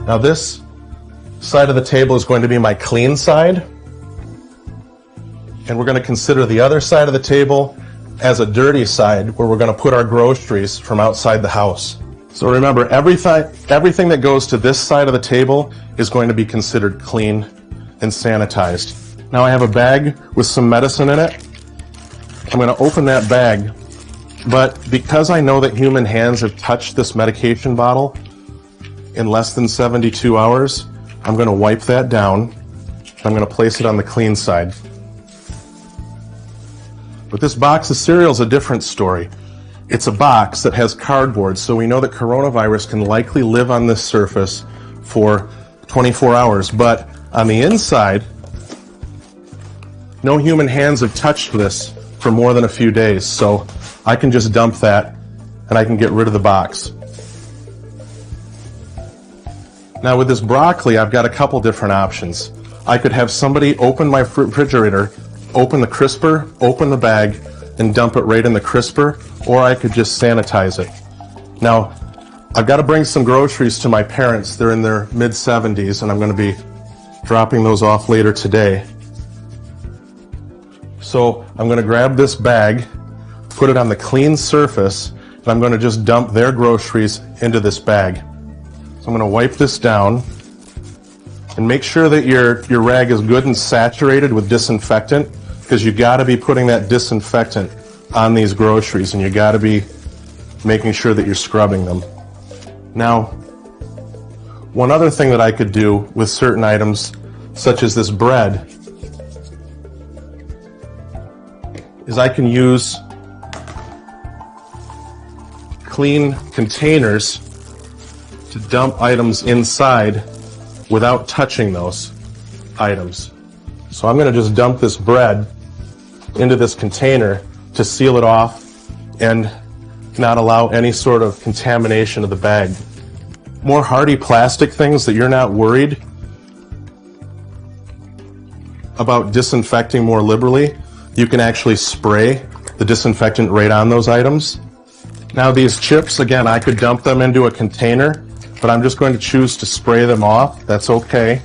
Now this side of the table is going to be my clean side, and we're going to consider the other side of the table as a dirty side where we're going to put our groceries from outside the house. So remember, everything that goes to this side of the table is going to be considered clean and sanitized. Now I have a bag with some medicine in it. I'm going to open that bag, but because I know that human hands have touched this medication bottle in less than 72 hours, I'm going to wipe that down. I'm going to place it on the clean side. But this box of cereal is a different story. It's a box that has cardboard, so we know that coronavirus can likely live on this surface for 24 hours. But on the inside, no human hands have touched this for more than a few days, so I can just dump that and I can get rid of the box. Now with this broccoli, I've got a couple different options. I could have somebody open my refrigerator, open the crisper, open the bag, and dump it right in the crisper, or I could just sanitize it. Now, I've got to bring some groceries to my parents. They're in their mid-70s, and I'm going to be dropping those off later today. So I'm going to grab this bag, put it on the clean surface, and I'm going to just dump their groceries into this bag. So I'm going to wipe this down, and make sure that your rag is good and saturated with disinfectant, because you got to be putting that disinfectant on these groceries, and you got to be making sure that you're scrubbing them. Now, one other thing that I could do with certain items, such as this bread, is I can use clean containers to dump items inside without touching those items. So I'm going to just dump this bread into this container to seal it off and not allow any sort of contamination of the bag. More hardy plastic things that you're not worried about disinfecting more liberally, you can actually spray the disinfectant right on those items. Now these chips, again, I could dump them into a container, but I'm just going to choose to spray them off. That's okay,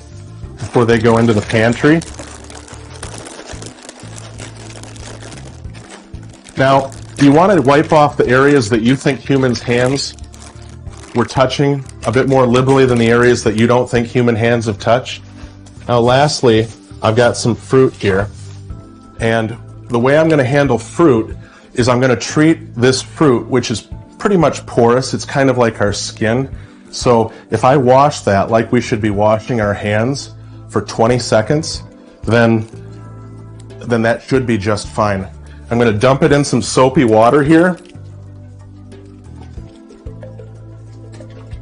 before they go into the pantry. Now, you want to wipe off the areas that you think humans' hands were touching a bit more liberally than the areas that you don't think human hands have touched. Now lastly, I've got some fruit here, and the way I'm going to handle fruit is I'm going to treat this fruit, which is pretty much porous. It's kind of like our skin. So if I wash that like we should be washing our hands for 20 seconds, then that should be just fine. I'm going to dump it in some soapy water here.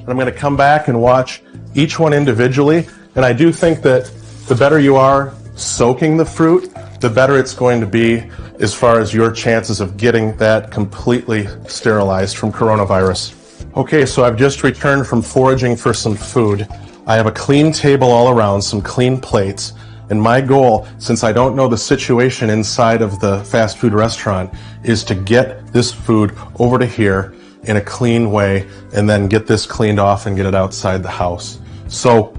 And I'm going to come back and watch each one individually. And I do think that the better you are soaking the fruit, the better it's going to be as far as your chances of getting that completely sterilized from coronavirus. Okay, so I've just returned from foraging for some food. I have a clean table all around, some clean plates, and my goal, since I don't know the situation inside of the fast food restaurant, is to get this food over to here in a clean way and then get this cleaned off and get it outside the house. So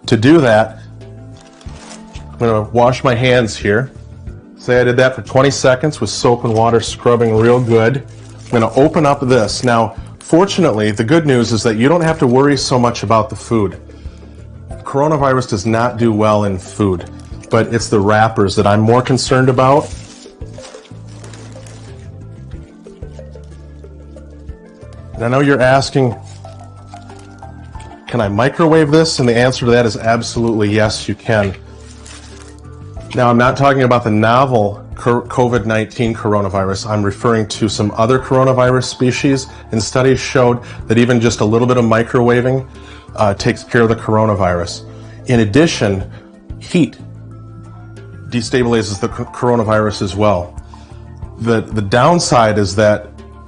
to do that, I'm going to wash my hands here. Say I did that for 20 seconds with soap and water scrubbing real good. I'm going to open up this. Now, fortunately, the good news is that you don't have to worry so much about the food. Coronavirus does not do well in food, but it's the wrappers that I'm more concerned about. And I know you're asking, can I microwave this? And the answer to that is absolutely yes, you can. Now, I'm not talking about the novel COVID-19 coronavirus. I'm referring to some other coronavirus species, and studies showed that even just a little bit of microwaving takes care of the coronavirus. In addition, heat destabilizes the coronavirus as well. The downside is that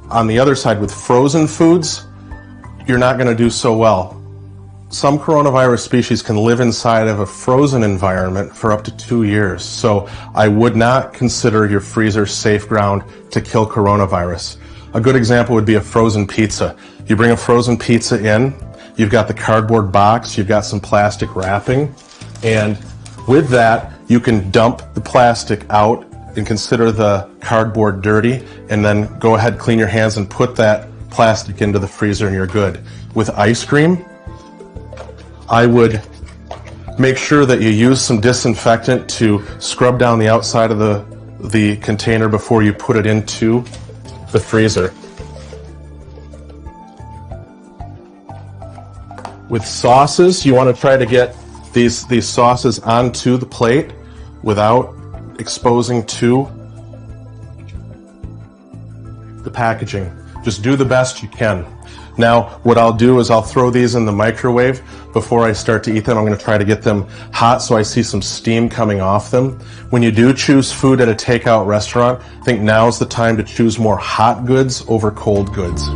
on the other side, with frozen foods, you're not going to do so well. Some coronavirus species can live inside of a frozen environment for up to 2 years. So I would not consider your freezer safe ground to kill coronavirus. A good example would be a frozen pizza. You bring a frozen pizza in, you've got the cardboard box, you've got some plastic wrapping, and with that, you can dump the plastic out and consider the cardboard dirty, and then go ahead, clean your hands, and put that plastic into the freezer and you're good. With ice cream, I would make sure that you use some disinfectant to scrub down the outside of the container before you put it into the freezer. With sauces, you want to try to get these sauces onto the plate without exposing to the packaging. Just do the best you can. Now, what I'll do is I'll throw these in the microwave before I start to eat them. I'm going to try to get them hot so I see some steam coming off them. When you do choose food at a takeout restaurant, I think now's the time to choose more hot goods over cold goods.